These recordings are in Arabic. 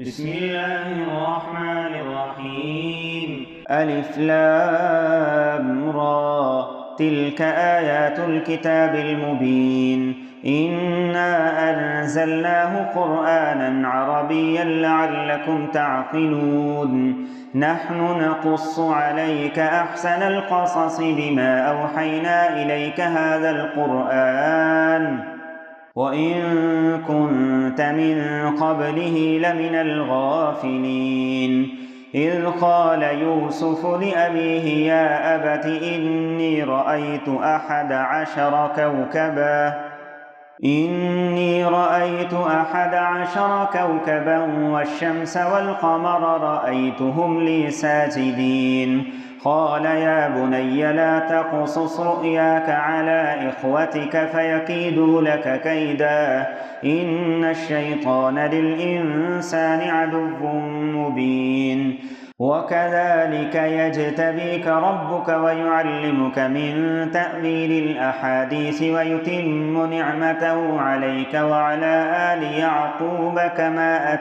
بسم الله الرحمن الرحيم. ألف لام را، تلك آيات الكتاب المبين. إنا أنزلناه قرآنا عربيا لعلكم تعقلون. نحن نقص عليك أحسن القصص بما أوحينا إليك هذا القرآن وإن كنت من قبله لمن الغافلين. إذ قال يوسف لأبيه يا أبت إني رأيت 11 كوكبا والشمس والقمر رأيتهم لي ساجدين. قال يا بني لا تقصص رؤياك على إخوتك فيكيدوا لك كيدا إن الشيطان للإنسان عدو مبين. وكذلك يجتبيك ربك ويعلمك من تأويل الأحاديث ويتم نعمته عليك وعلى آل يعقوب كما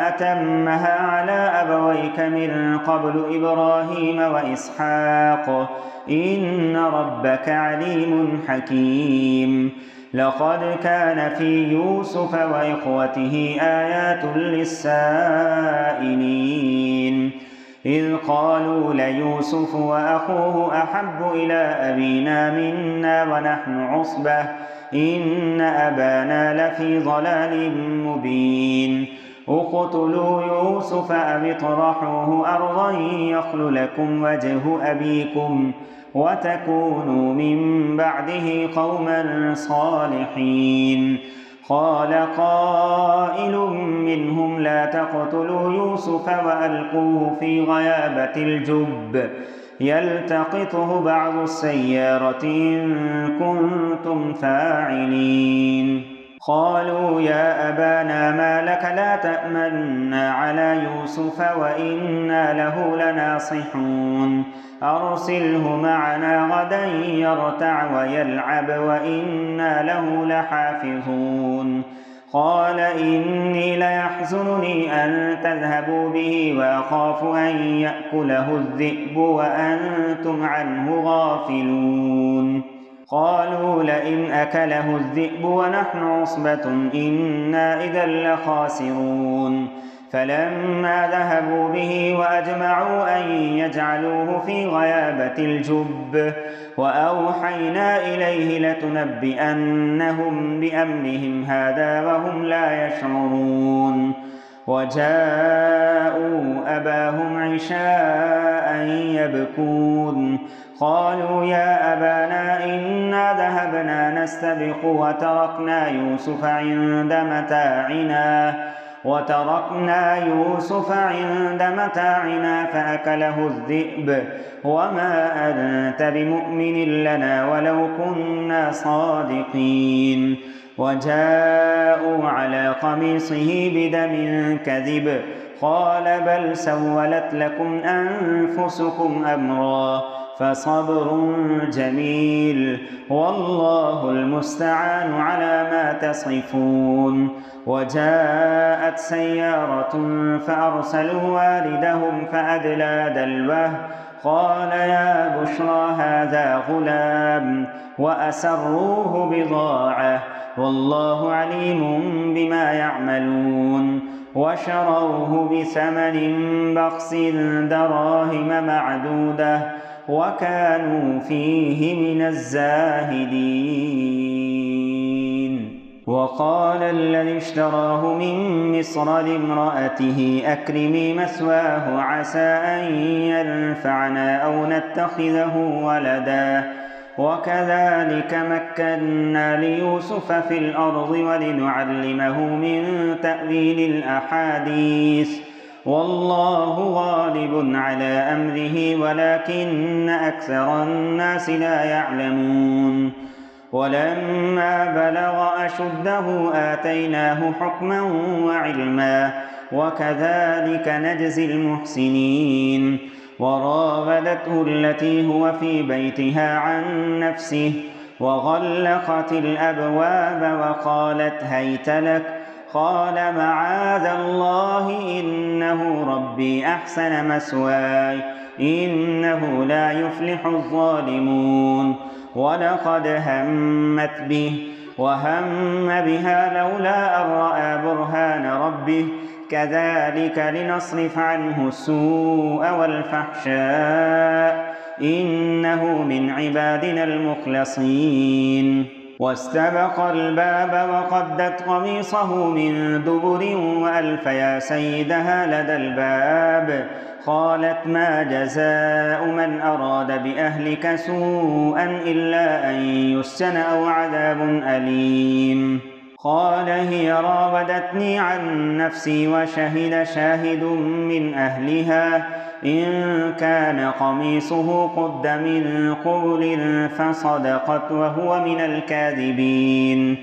أتمها على أبويك من قبل إبراهيم وإسحاق إن ربك عليم حكيم. لقد كان في يوسف وإخوته آيات للسائلين إذ قالوا ليوسف وأخوه أحب إلى أبينا منا ونحن عصبة إن أبانا لفي ضلال مبين. اقتلوا يوسف أو اطرحوه أرضا يخل لكم وجه أبيكم وتكونوا من بعده قوما صالحين. قال قائل منهم لا تقتلوا يوسف وألقوه في غيابة الجب يلتقطه بعض السيارة إن كنتم فاعلين. قالوا يا أبانا ما لك لا تأمنا على يوسف وإنا له لناصحون أرسله معنا غدا يرتع ويلعب وإنا له لحافظون. قال إني ليحزنني أن تذهبوا به وأخاف أن يأكله الذئب وأنتم عنه غافلون. قالوا لئن أكله الذئب ونحن عصبة إنا إذا لخاسرون. فلما ذهبوا به وأجمعوا أن يجعلوه في غيابة الجب وأوحينا إليه لتنبئنهم بأمرهم هذا وهم لا يشعرون. وجاءوا أباهم عشاء يبكون. قالوا يا أبانا إنا ذهبنا نستبق وتركنا يوسف عند متاعنا فأكله الذئب وما أنت بمؤمن لنا ولو كنا صادقين. وجاءوا على قميصه بدم كذب قال بل سولت لكم أنفسكم أمرا فصبر جميل والله المستعان على ما تصفون. وجاءت سيارة فأرسلوا واردهم فأدلى دلوه قال يا بشرى هذا غلام وأسروه بضاعة والله عليم بما يعملون. وشروه بثمن بخس دراهم معدودة وكانوا فيه من الزاهدين. وقال الذي اشتراه من مصر لامرأته أكرمي مثواه عسى أن ينفعنا أو نتخذه ولدا وكذلك مكنا ليوسف في الأرض ولنعلمه من تأويل الأحاديث والله غالب على أمره ولكن أكثر الناس لا يعلمون. ولما بلغ أشده آتيناه حكما وعلما وكذلك نجزي المحسنين. وراودته التي هو في بيتها عن نفسه وغلقت الأبواب وقالت هيت لك قال معاذ الله إنه ربي أحسن مثواي إنه لا يفلح الظالمون ولقد همت به وهم بها لولا أن رأى برهان ربه كذلك لنصرف عنه السوء والفحشاء إنه من عبادنا المخلصين واستبق الباب وقدت قميصه من دبر وألف يا سيدها لدى الباب قالت ما جزاء من أراد بأهلك سوءا إلا أن يسجن أو عذاب أليم قال هي راودتني عن نفسي وشهد شاهد من أهلها إن كان قميصه قد من قبل فصدقت وهو من الكاذبين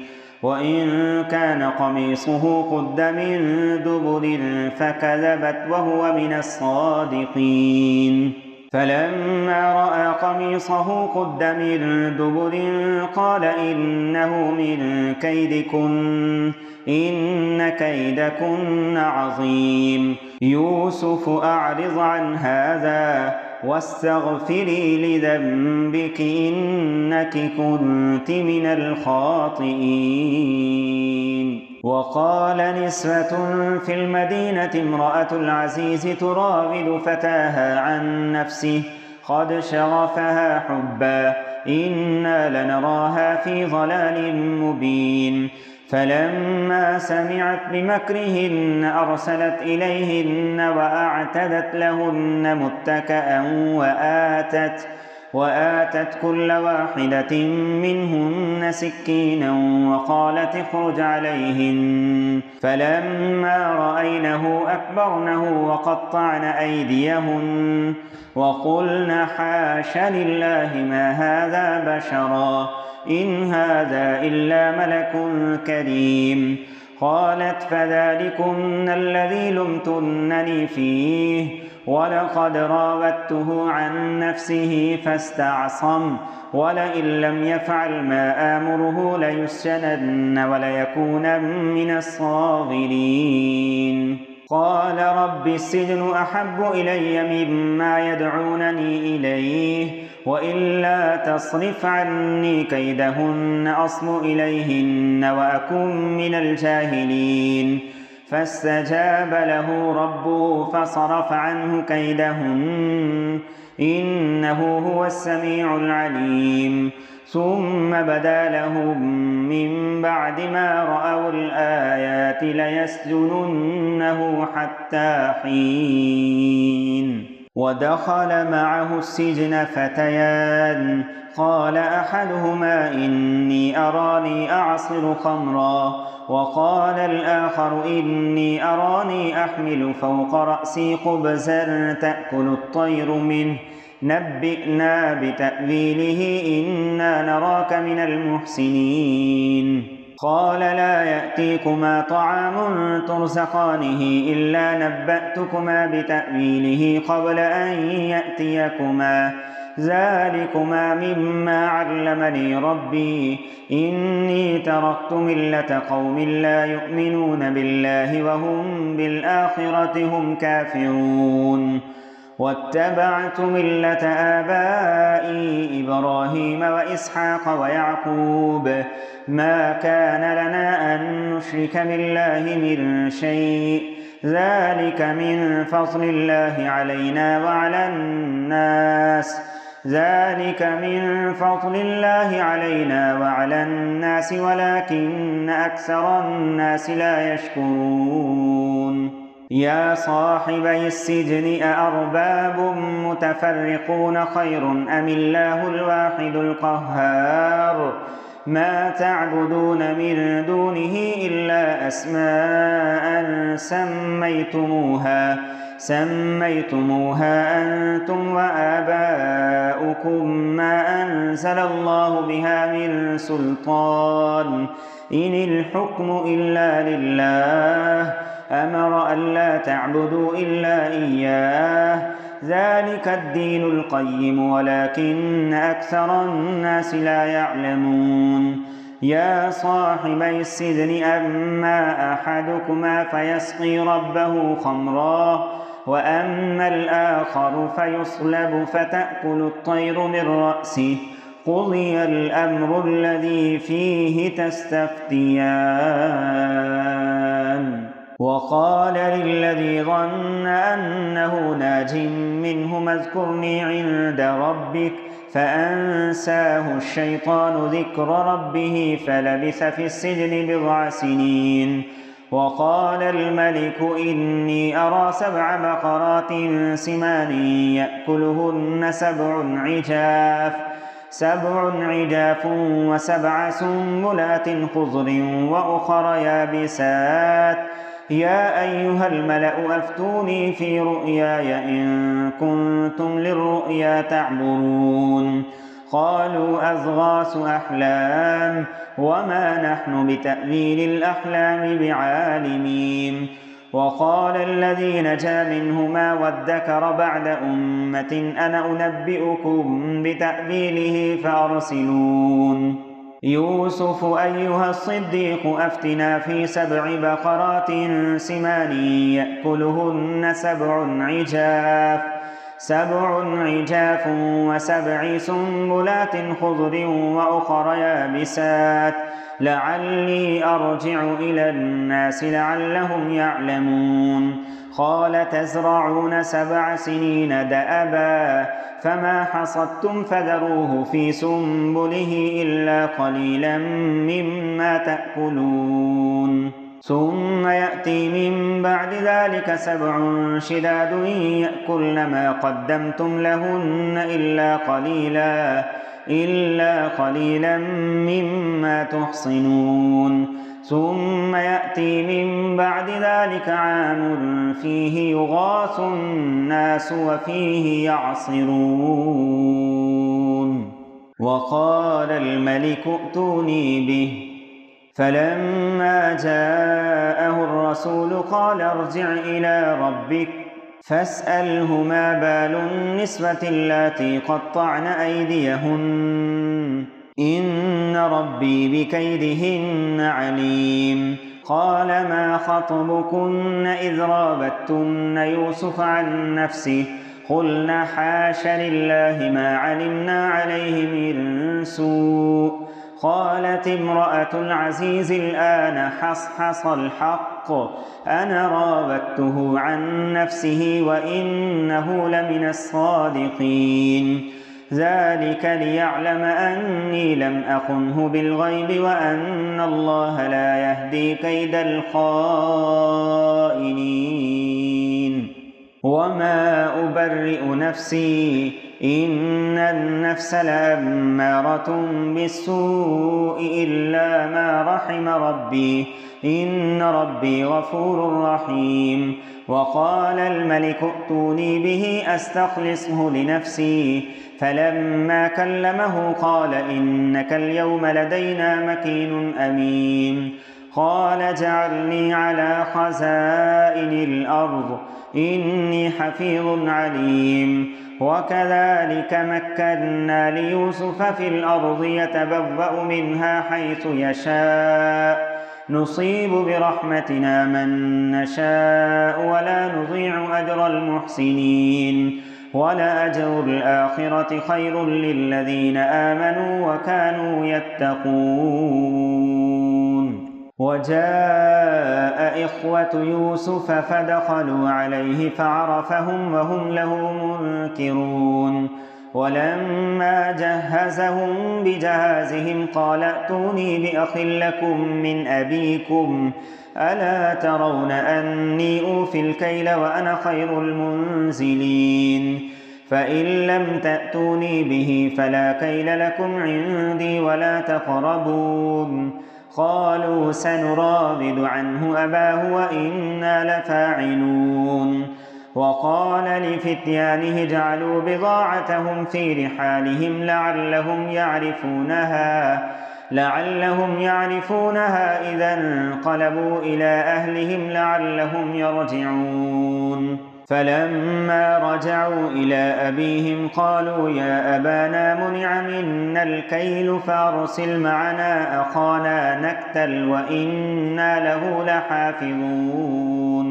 وإن كان قميصه قد من دبر فكذبت وهو من الصادقين فلما رأى قميصه قد من دبر قال إنه من كيدكن إن كيدكن عظيم يوسف أعرض عن هذا واستغفري لذنبك إنك كنت من الخاطئين وقال نسوة في المدينة امرأة العزيز تراود فتاها عن نفسه قد شغفها حبا إنا لنراها في ضلال مبين فلما سمعت بمكرهن أرسلت إليهن وأعتدت لهن متكأ وآتت كل واحدة منهن سكينا وقالت اخرج عليهن فلما رأينه أكبرنه وقطعن أيديهن وقلن حاش لله ما هذا بشرا إن هذا إلا ملك كريم قالت فذلكن الذي لمتنني فيه ولقد راودته عن نفسه فاستعصم ولئن لم يفعل ما آمره ليسجنن وليكون من الصاغرين قال رب السجن أحب إلي مما يدعونني إليه وإلا تصرف عني كيدهن أصب إليهن وأكن من الجاهلين فاستجاب له ربه فصرف عنه كيدهن إنه هو السميع العليم ثم بدا لهم من بعد ما رأوا الآيات ليسجننه حتى حين ودخل معه السجن فتيان قال أحدهما إني أراني أعصر خمرا وقال الآخر إني أراني أحمل فوق رأسي خبزا تأكل الطير منه نبئنا بتأويله إنا نراك من المحسنين قال لا يأتيكما طعام ترزقانه إلا نبأتكما بتأويله قبل أن يأتيكما ذلكما مما علمني ربي إني تركت ملة قوم لا يؤمنون بالله وهم بالآخرة هم كافرون واتبعت ملة آبائي إبراهيم وإسحاق ويعقوب ما كان لنا أن نشرك بالله من شيء ذلك من فضل الله علينا وعلى الناس ولكن أكثر الناس لا يشكرون يا صاحبي السجن أأرباب متفرقون خير أم الله الواحد القهار ما تعبدون من دونه إلا أسماء سميتموها أنتم وآباؤكم ما أنزل الله بها من سلطان إن الحكم إلا لله أمر ألا تعبدوا إلا إياه ذلك الدين القيم ولكن أكثر الناس لا يعلمون يا صاحبي السجن أما أحدكما فيسقي ربه خمرا وأما الآخر فيصلب فتأكل الطير من رأسه قضي الأمر الذي فيه تستفتيان. وقال للذي ظن أنه ناج منهما اذكرني عند ربك فأنساه الشيطان ذكر ربه فلبث في السجن 9 سنين. وقال الملك إني أرى 7 بقرات سمان يأكلهن 7 عجاف و7 سنبلات خضر وأخر يابسات يا أيها الملأ أفتوني في رؤياي إن كنتم للرؤيا تعبرون. قالوا أضغاث أحلام وما نحن بتأويل الأحلام بعالمين. وقال الذي نجا منهما وادكر بعد أمة أنا أنبئكم بتأويله فأرسلون. يوسف أيها الصديق أفتنا في 7 بقرات سمان يأكلهن 7 عجاف و7 سنبلات خضر وأخر يابسات لعلي أرجع إلى الناس لعلهم يعلمون. قال تزرعون 7 سنين دأبا فما حصدتم فذروه في سنبله إلا قليلا مما تأكلون. ثم يأتي من بعد ذلك 7 شداد يأكلن ما قدمتم لهن إلا قليلا مما تحصنون. ثم يأتي من بعد ذلك عام فيه يغاث الناس وفيه يعصرون. وقال الملك ائتوني به فلما جاءه الرسول قال ارجع إلى ربك فاسأله ما بال النسوة اللاتي قطعن أيديهن إن ربي بكيدهن عليم. قال ما خطبكن إذ راوتن يوسف عن نفسه قلنا حاش لله ما علمنا عليه من سوء. قالت امرأة العزيز الآن حصحص الحق أنا راودته عن نفسه وإنه لمن الصادقين. ذلك ليعلم أني لم أخنه بالغيب وأن الله لا يهدي كيد الخائنين. وما أبرئ نفسي إن النفس لأمارة بالسوء إلا ما رحم ربي إن ربي غفور رحيم. وقال الملك ائتوني به أستخلصه لنفسي فلما كلمه قال إنك اليوم لدينا مكين أمين. قال اجعلني على خزائن الأرض إني حفيظ عليم. وكذلك مكنا ليوسف في الأرض يتبوأ منها حيث يشاء نصيب برحمتنا من نشاء ولا نضيع أجر المحسنين ولأجر الآخرة خير للذين آمنوا وكانوا يتقون. وجاء إخوة يوسف فدخلوا عليه فعرفهم وهم له منكرون. ولما جهزهم بجهازهم قال ائتوني بأخ لكم من أبيكم ألا ترون أني أوفي الكيل وأنا خير المنزلين. فإن لم تأتوني به فلا كيل لكم عندي ولا تقربون. قالوا سنراود عنه أباه وإنا لفاعلون. وقال لفتيانه اجعلوا بضاعتهم في رحالهم لعلهم يعرفونها إذا انقلبوا إلى أهلهم لعلهم يرجعون. فلما رجعوا إلى أبيهم قالوا يا أبانا منع منا الكيل فأرسل معنا أخانا نكتل وإنا له لحافظون.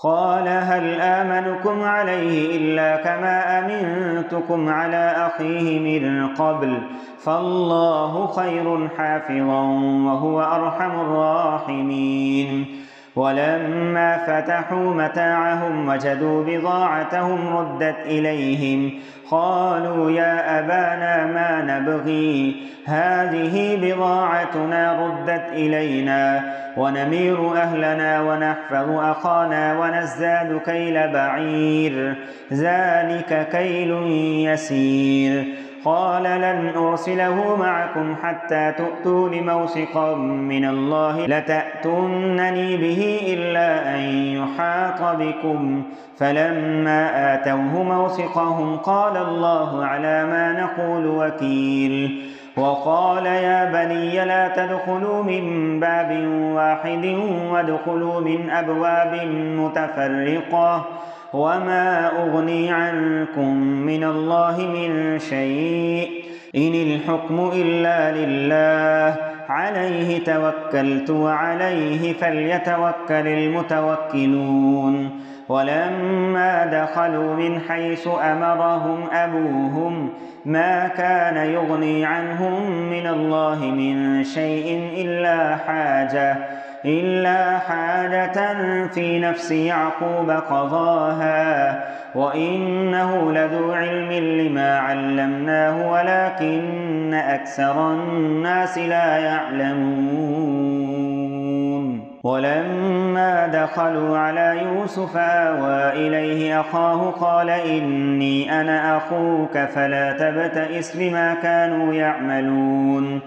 قال هل آمنكم عليه إلا كما أمنتكم على أخيه من قبل فالله خير حافظا وهو أرحم الراحمين. ولما فتحوا متاعهم وجدوا بضاعتهم ردت إليهم قالوا يا أبانا ما نبغي هذه بضاعتنا ردت إلينا ونمير أهلنا ونحفظ أخانا ونزداد كيل بعير ذلك كيل يسير. قال لن أرسله معكم حتى تؤتون موثقا من الله لتأتونني به إلا أن يحاط بكم. فلما آتوه موثقهم قال الله على ما نقول وكيل. وقال يا بني لا تدخلوا من باب واحد وادخلوا من أبواب متفرقة وما أغني عنكم من الله من شيء إن الحكم إلا لله عليه توكلت وعليه فليتوكل المتوكلون. ولما دخلوا من حيث أمرهم أبوهم ما كان يغني عنهم من الله من شيء إلا حاجة في نفس يعقوب قضاها وإنه لذو علم لما علمناه ولكن أكثر الناس لا يعلمون. ولما دخلوا على يوسف آوى إليه أخاه قال إني أنا أخوك فلا تبتئس بما كانوا يعملون.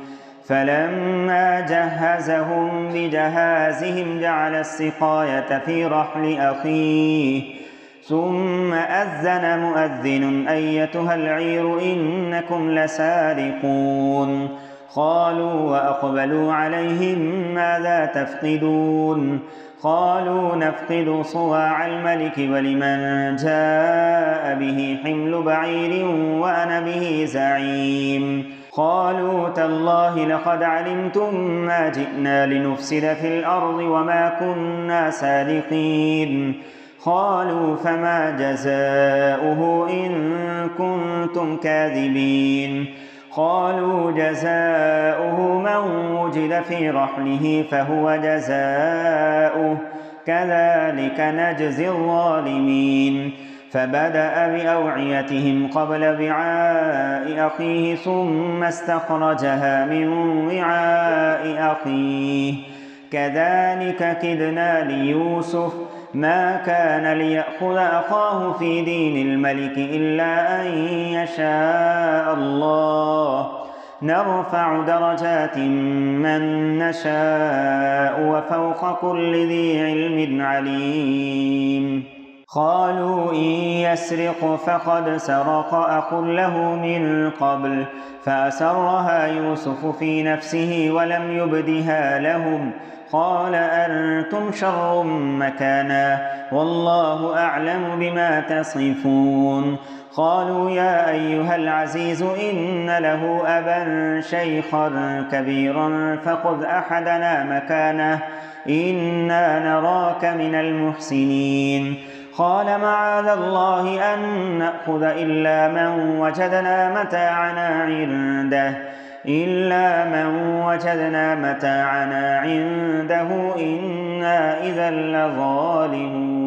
فلما جهزهم بجهازهم جعل السقاية في رحل أخيه ثم أذن مؤذن أيتها العير إنكم لسارقون. قالوا وأقبلوا عليهم ماذا تفقدون؟ قالوا نفقد صواع الملك ولمن جاء به حمل بعير وأنا به زعيم. قالوا تالله لقد علمتم ما جئنا لنفسد في الأرض وما كنا سارقين. قالوا فما جزاؤه إن كنتم كاذبين؟ قالوا جزاؤه من وجد في رحله فهو جزاؤه كذلك نجزي الظالمين. فبدأ بأوعيتهم قبل وعاء أخيه ثم استخرجها من وعاء أخيه كذلك كدنا ليوسف ما كان ليأخذ أخاه في دين الملك إلا أن يشاء الله نرفع درجات من نشاء وفوق كل ذي علم عليم. قالوا إن يسرق فقد سرق أخ له من قبل فأسرها يوسف في نفسه ولم يبدها لهم. قال أنتم شر مكانا والله أعلم بما تصفون. قالوا يا أيها العزيز إن له أبا شيخا كبيرا فخذ أحدنا مكانه إنا نراك من المحسنين. قال معاذ الله أن نأخذ إلا من وجدنا متاعنا عنده إنا إذا لظالمون.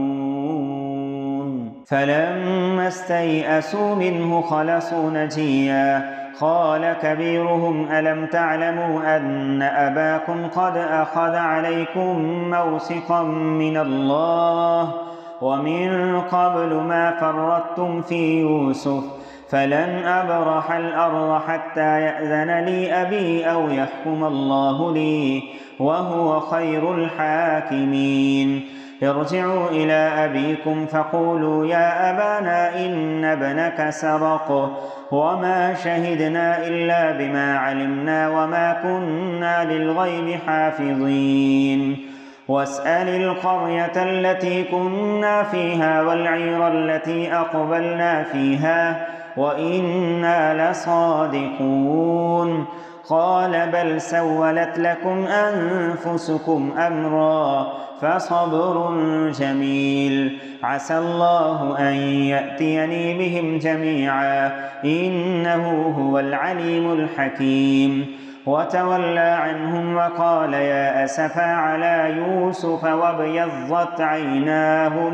فلما استيئسوا منه خلصوا نجيا. قال كبيرهم ألم تعلموا أن أباكم قد أخذ عليكم موثقا من الله ومن قبل ما فرطتم في يوسف فلن أبرح الأرض حتى يأذن لي أبي أو يحكم الله لي وهو خير الحاكمين. ارجعوا إلى أبيكم فقولوا يا أبانا إن ابنك سرق وما شهدنا إلا بما علمنا وما كنا للغيب حافظين. واسأل القرية التي كنا فيها والعير التي أقبلنا فيها وإنا لصادقون قال بل سولت لكم أنفسكم أمرا فصبر جميل عسى الله أن يأتيني بهم جميعا إنه هو العليم الحكيم وتولى عنهم وقال يا أسفا على يوسف وابيضت عيناه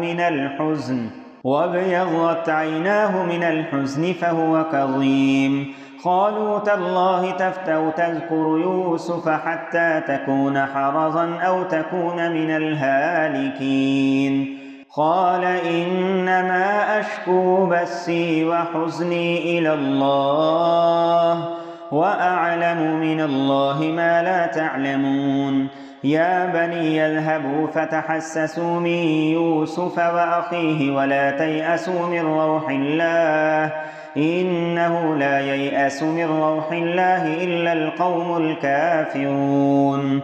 من الحزن فهو كظيم قالوا تالله تفتأ تذكر يوسف حتى تكون حرضا أو تكون من الهالكين قال إنما أشكو بثي وحزني إلى الله وأعلم من الله ما لا تعلمون يا بني اذهبوا فتحسسوا من يوسف وأخيه ولا تيأسوا من روح الله إنه لا ييأس من روح الله إلا القوم الكافرون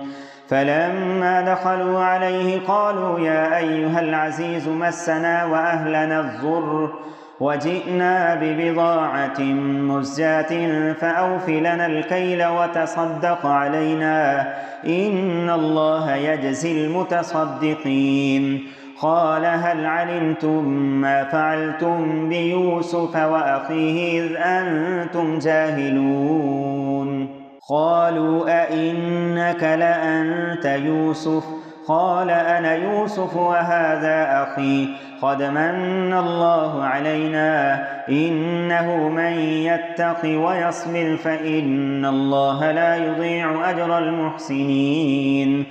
فلما دخلوا عليه قالوا يا أيها العزيز مسنا وأهلنا الضر وجئنا ببضاعة مزجاة فأوف لنا الكيل وتصدق علينا إن الله يجزي المتصدقين قال هل علمتم ما فعلتم بيوسف وأخيه إذ أنتم جاهلون قالوا أئنك لأنت يوسف قال أنا يوسف وهذا أخي قد من الله علينا إنه من يتق ويصبر فإن الله لا يضيع أجر المحسنين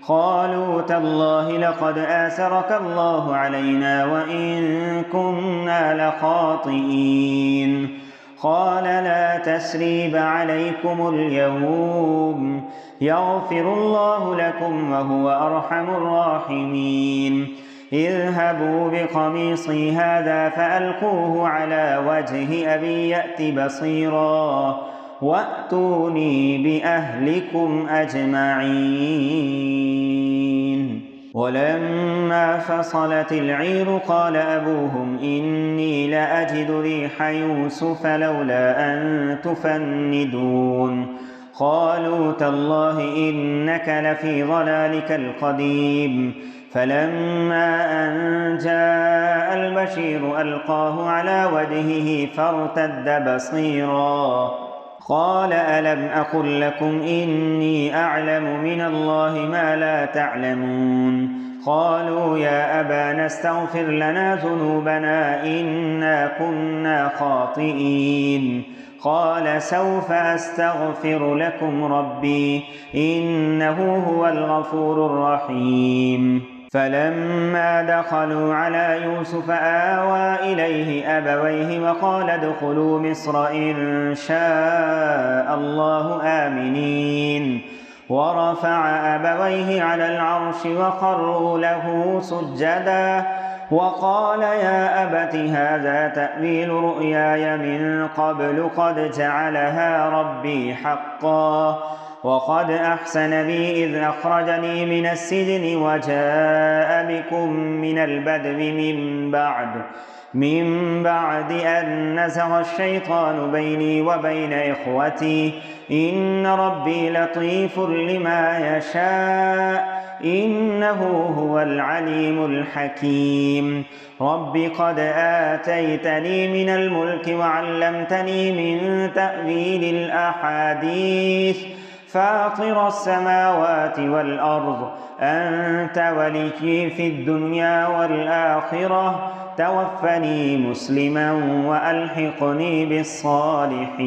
قالوا تالله لقد آثرك الله علينا وإن كنا لخاطئين قال لا تثريب عليكم اليوم يغفر الله لكم وهو أرحم الراحمين اذهبوا بقميصي هذا فألقوه على وجه أبي يأت بصيرا وأتوني بأهلكم أجمعين ولما فصلت العير قال أبوهم إني لأجد ريح يوسف لولا أن تفندون قالوا تالله إنك لفي ضلالك القديم فلما أن جاء البشير ألقاه على وجهه فارتد بصيرا قال ألم أقل لكم إني أعلم من الله ما لا تعلمون قالوا يا أبانا استغفر لنا ذنوبنا إنا كنا خاطئين قال سوف أستغفر لكم ربي إنه هو الغفور الرحيم فلما دخلوا على يوسف آوى إليه أبويه وقال ادخلوا مصر إن شاء الله آمنين ورفع أبويه على العرش وخروا له سجدا وقال يا أبت هذا تأويل رؤياي من قبل قد جعلها ربي حقا وقد أحسن بي إذ أخرجني من السجن وجاء بكم من البدو من بعد أن نزغ الشيطان بيني وبين إخوتي إن ربي لطيف لما يشاء إنه هو العليم الحكيم رب قد آتيتني من الملك وعلمتني من تأويل الأحاديث فاطر السماوات والأرض أنت وليي في الدنيا والآخرة توفني مسلما وألحقني بالصالحين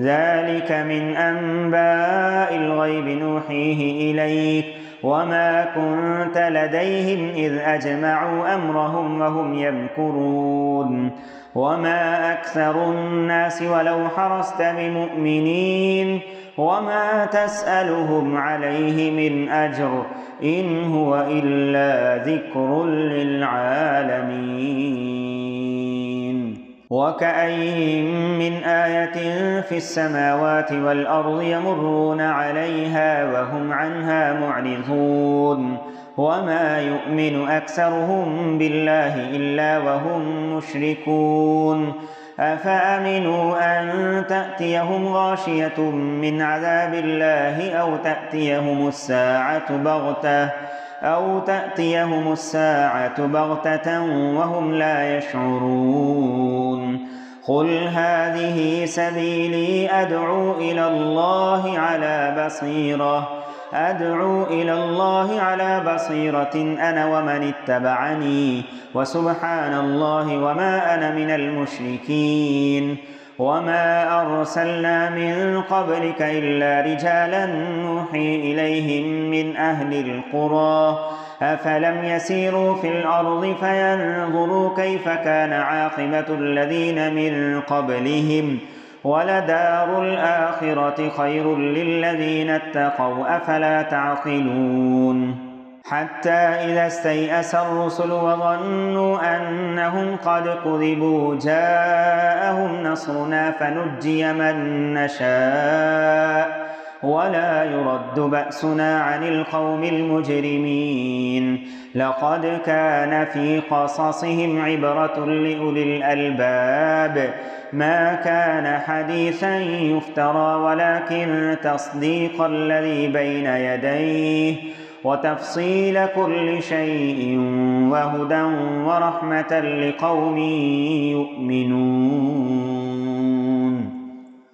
ذلك من أنباء الغيب نوحيه إليك وما كنت لديهم إذ أجمعوا أمرهم وهم يمكرون وما أكثر الناس ولو حرصت بمؤمنين وما تسألهم عليه من أجر إن هو إلا ذكر للعالمين وكأين من آية في السماوات والأرض يمرون عليها وهم عنها معرضون وما يؤمن أكثرهم بالله إلا وهم مشركون أفأمنوا أن تأتيهم غاشية من عذاب الله أو تأتيهم الساعة بغتة وهم لا يشعرون قل هذه سبيلي أدعو إلى الله على بصيرة أنا ومن اتبعني وسبحان الله وما أنا من المشركين وما أرسلنا من قبلك إلا رجالا نوحي إليهم من أهل القرى أفلم يسيروا في الأرض فينظروا كيف كان عاقبة الذين من قبلهم ولدار الآخرة خير للذين اتقوا أفلا تعقلون حتى إذا استيأس الرسل وظنوا أنهم قد كذبوا جاءهم نصرنا فنجي من نشاء ولا يرد بأسنا عن القوم المجرمين لقد كان في قصصهم عبرة لأولي الألباب ما كان حديثا يفترى ولكن تصديق الذي بين يديه وتفصيل كل شيء وهدى ورحمة لقوم يؤمنون